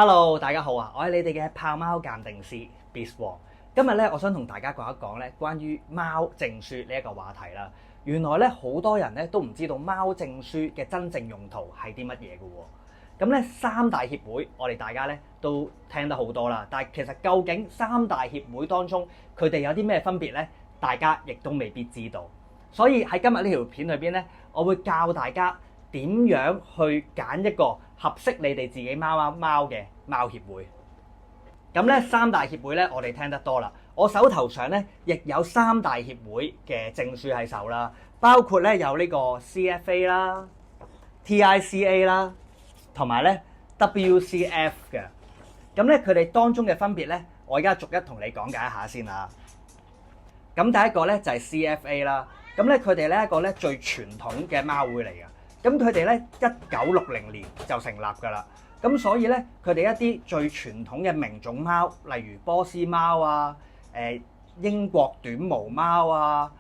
Hello，大家好啊！我係你哋嘅豹貓鑑定師 Beast Wong。今日咧，我想同大家講一講咧關於貓證書呢一個話題啦。原來咧好多人咧都唔知道貓證書嘅真正用途係啲乜嘢嘅喎。咁咧三大協會，我哋大家咧都聽得好多啦。但係其實究竟三大協會當中佢哋有啲咩分別咧？大家亦都未必知道。所以喺今日呢條片裏邊咧，我會教大家點樣去揀一個合適你哋自己貓嘅貓協會。咁咧三大協會咧，我哋聽得多啦。我手頭上咧亦有三大協會嘅證書喺手啦，包括咧有呢個 CFA 啦、TICA 啦，同埋咧 WCF 嘅。咁咧佢哋當中嘅分別咧，我而家逐一同你講解一下先啦。咁第一個咧就係 CFA 啦。咁咧佢哋咧一個咧最傳統嘅貓會嚟嘅。咁佢哋咧1960年就成立㗎啦，咁所以咧佢哋一啲最傳統嘅名種貓，例如波斯貓啊、英國短毛貓啊、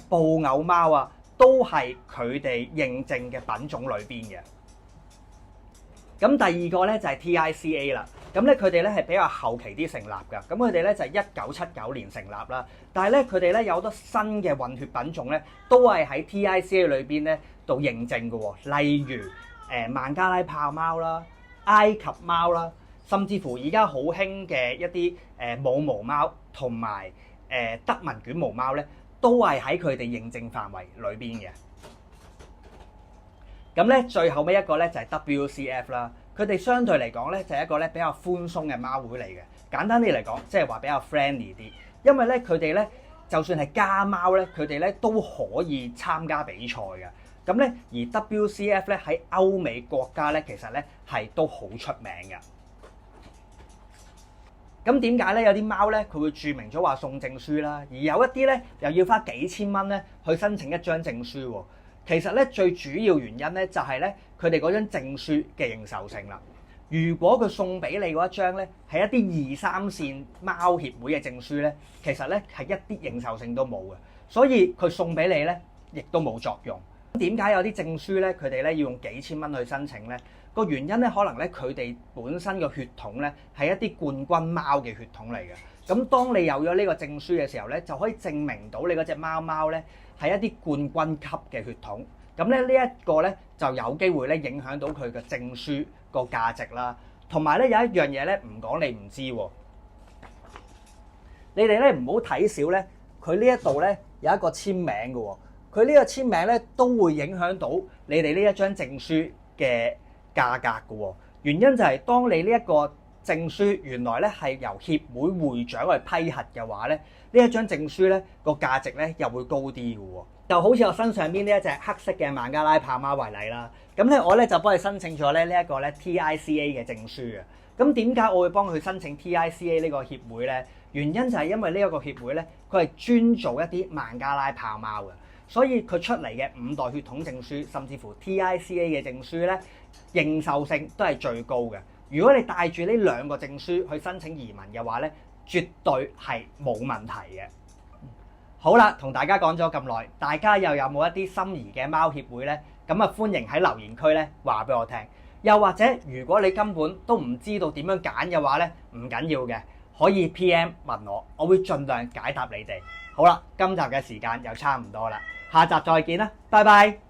布偶貓啊，都係佢哋認證嘅品種裏邊嘅。咁第二個咧就係 TICA 啦，咁咧佢哋咧係比較後期啲成立㗎，咁佢哋咧就係1979年成立啦，但係咧佢哋咧有好多新嘅混血品種咧，都係喺 TICA 裏邊咧度認證嘅喎，例如孟加拉豹貓啦、埃及貓啦，甚至乎而家好興嘅一啲冇毛貓同埋德文捲毛貓咧，都係喺佢哋認證範圍裏邊嘅。咁咧最後尾一個咧就係 WCF 啦，佢哋相對嚟講咧就係一個咧比較寬鬆嘅貓會嚟嘅。簡單啲嚟講，即係話比較 friendly 啲，因為咧佢哋咧就算係家貓咧，佢哋咧都可以參加比賽嘅。咁咧而 WCF 咧喺歐美國家咧，其實咧係都好出名嘅。咁點解咧有啲貓咧佢會註明咗話送證書啦，而有一啲咧又要花幾千蚊咧去申請一張證書喎？其實咧最主要原因咧就係咧佢哋嗰張證書嘅認受性啦。如果佢送俾你嗰一張咧係一啲2、3線貓協會嘅證書咧，其實咧係一啲認受性都冇嘅，所以佢送俾你咧亦都冇作用。點解有啲證書咧佢哋咧要用幾千蚊去申請咧？個原因咧可能咧佢哋本身個血統咧係一啲冠軍貓嘅血統嚟嘅。咁當你有咗呢個證書嘅時候咧，就可以證明到你嗰隻貓咧係一啲冠軍級嘅血統。咁咧呢一個咧就有機會咧影響到佢嘅證書個價值啦。同埋咧有一樣嘢咧唔講你唔知喎，你哋咧唔好睇少咧佢呢一度咧有一個簽名嘅喎。佢呢個簽名咧都會影響到你哋呢一張證書嘅價格嘅喎。原因就係當你呢一個證書原來咧係由協會會長去批核嘅話咧，呢一張證書咧個價值咧又會高啲嘅喎。就好似我身上邊呢一隻黑色嘅孟加拉豹貓為例啦，咁咧我咧就幫佢申請咗咧呢一個咧 TICA 嘅證書嘅。咁點解我會幫佢申請 TICA 呢個協會咧？原因就係因為呢一個協會咧，佢係專做一啲孟加拉豹貓嘅。所以佢出嚟嘅5代血統證書，甚至乎 TICA 嘅證書咧，認受性都係最高嘅。如果你帶住呢2個證書去申請移民嘅話咧，絕對係冇問題嘅。好啦，同大家講咗咁耐，大家又有冇一啲心儀嘅貓協會咧？咁啊，歡迎喺留言區咧話俾我聽。又或者如果你根本都唔知道點樣揀嘅話咧，唔緊要嘅，可以 PM 問我，我會盡量解答你哋。好啦，今集嘅時間又差唔多啦。下集再見啦，拜拜。